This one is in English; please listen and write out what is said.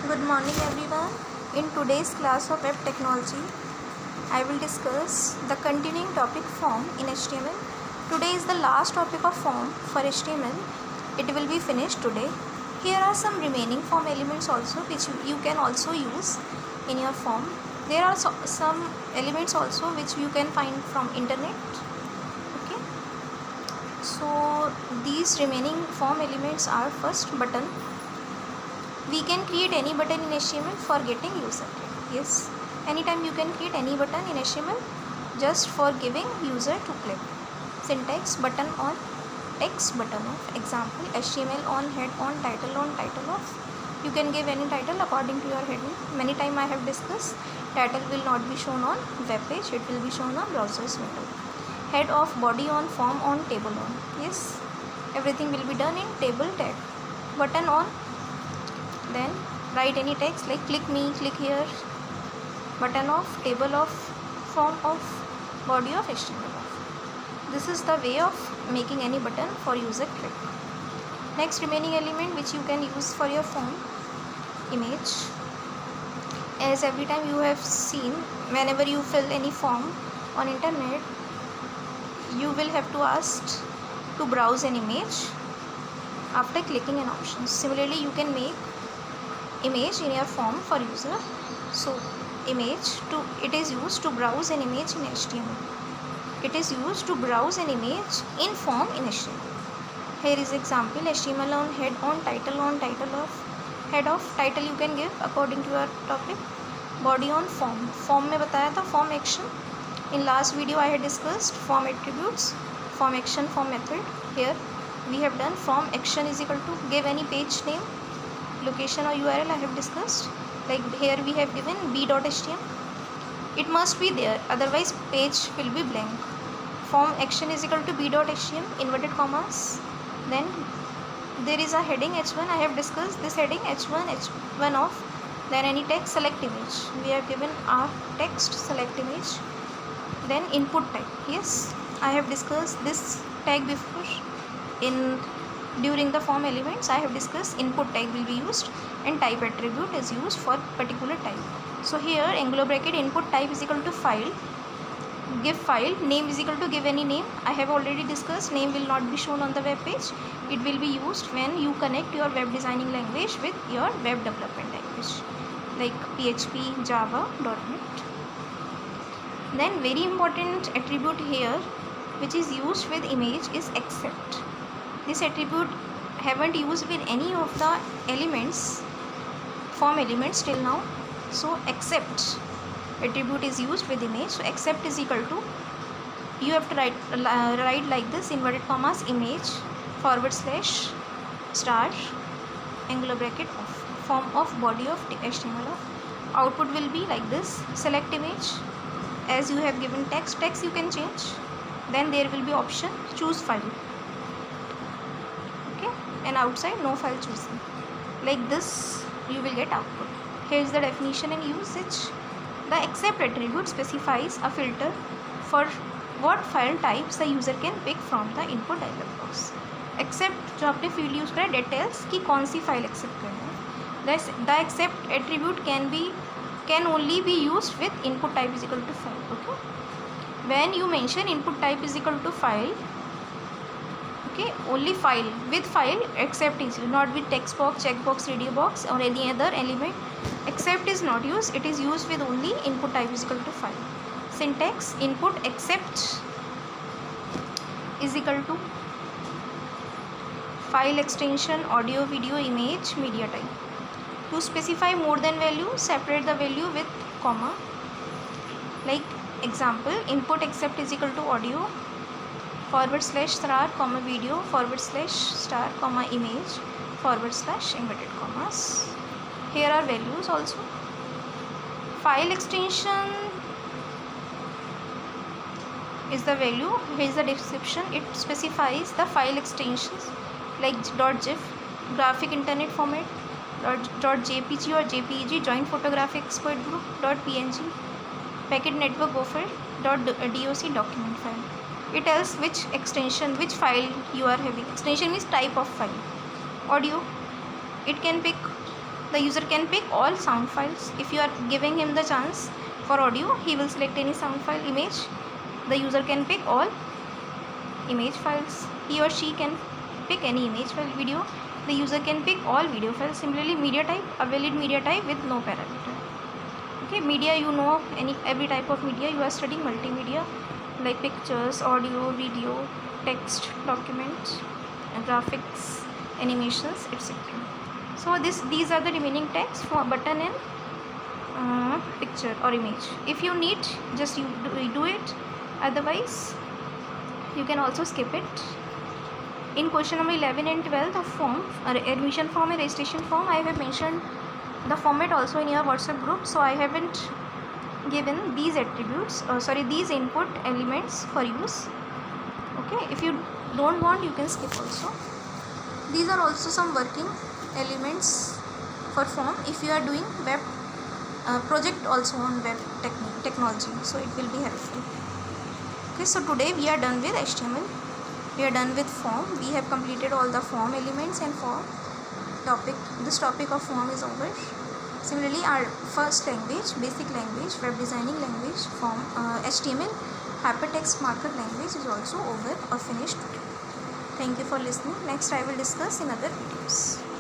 Good morning everyone. In today's class of web technology, I will discuss the continuing topic form in HTML. Today is the last topic of form for HTML. It will be finished today. Here are some remaining form elements also which you can also use in your form. There are some elements also which you can find from internet. Okay. So these remaining form elements are first button. We can create any button in HTML for getting user. Yes, anytime you can create any button in HTML just for giving user to click. Syntax button on, text button off. Example, HTML on, head on, title off. You can give any title according to your heading. Many times I have discussed, title will not be shown on web page, it will be shown on browser's window. Head off, body on, form on, table on. Yes, everything will be done in table tag. Button on, then write any text like click me, click here. Button off, table off, form off, body of HTML off. This is the way of making any button for user click. Next remaining element which you can use for your form, image. As every time you have seen, whenever you fill any form on internet, you will have to ask to browse an image after clicking an option. Similarly, you can make image in your form for user. So it is used to browse an image in HTML. It is used to browse an image in form in HTML. Here is example, HTML on, head on, title off. Head off, title you can give according to your topic. Body on, form. Form में बताया था form action. In last video I had discussed form attributes, form action, form method. Here we have done form action is equal to give any page name, location or URL I have discussed. Like here we have given b.html. It must be there, otherwise page will be blank. Form action is equal to b.html, inverted commas. Then there is a heading h1. I have discussed this heading h1 of. Then any text, select image. We have given our text, select image. Then input type. Yes, I have discussed this tag before. During the form elements I have discussed input tag will be used and type attribute is used for particular type. So here angular bracket input type is equal to file, give file, name is equal to give any name. I have already discussed name will not be shown on the web page. It will be used when you connect your web designing language with your web development language like PHP, Java, .NET. Then very important attribute here which is used with image is accept. This attribute haven't used with any of the elements, form elements till now. So accept attribute is used with image. So accept is equal to, you have to write like this, inverted commas, image / star angular bracket off, form of body of HTML off. Output will be like this, select image. As you have given text you can change. Then there will be option choose file. And outside no file choosing. Like this you will get output. Here is the definition and usage. The accept attribute specifies a filter for what file types the user can pick from the input dialog box. Accept जो आपने field use करा details कि कौन सी file accept करना है. The accept attribute can only be used with input type is equal to file. Okay. When you mention input type is equal to file, okay, only file, with file accept is used, not with text box, checkbox, radio box or any other element. Accept is not used, it is used with only input type is equal to file. Syntax input accept is equal to file extension, audio, video, image, media type. To specify more than value, separate the value with comma. Like example, input accept is equal to audio /star, video /star, image / inverted commas. Here are values also. File extension is the value. Here is the description. It specifies the file extensions like .gif, graphic internet format, .jpg or jpeg, joint photographic expert group, .png, packet network buffer, .doc document file. It tells which extension, which file you are having. Extension means type of file. Audio, it can pick The user can pick all sound files. If you are giving him the chance for audio, he will select any sound file. Image, the user can pick all image files. He or she can pick any image file. Video, the user can pick all video files. Similarly, media type, a valid media type with no parameter. Okay, media, you know, every type of media. You are studying multimedia like pictures, audio, video, text, documents, graphics, animations, etc. So these are the remaining tags for button and picture or image. If you need, just you do it. Otherwise, you can also skip it. In question number 11 and 12 of form, admission form and registration form, I have mentioned the format also in your WhatsApp group. So I haven't given these attributes, these input elements for use. Okay, if you don't want, you can skip also. These are also some working elements for form if you are doing web project also on web technology, so it will be helpful. Okay, so today we are done with HTML, we are done with form, we have completed all the form elements and form topic. This topic of form is over. Similarly, our first language, basic language, web designing language, form HTML, hypertext markup language is also over or finished. Thank you for listening. Next I will discuss in other videos.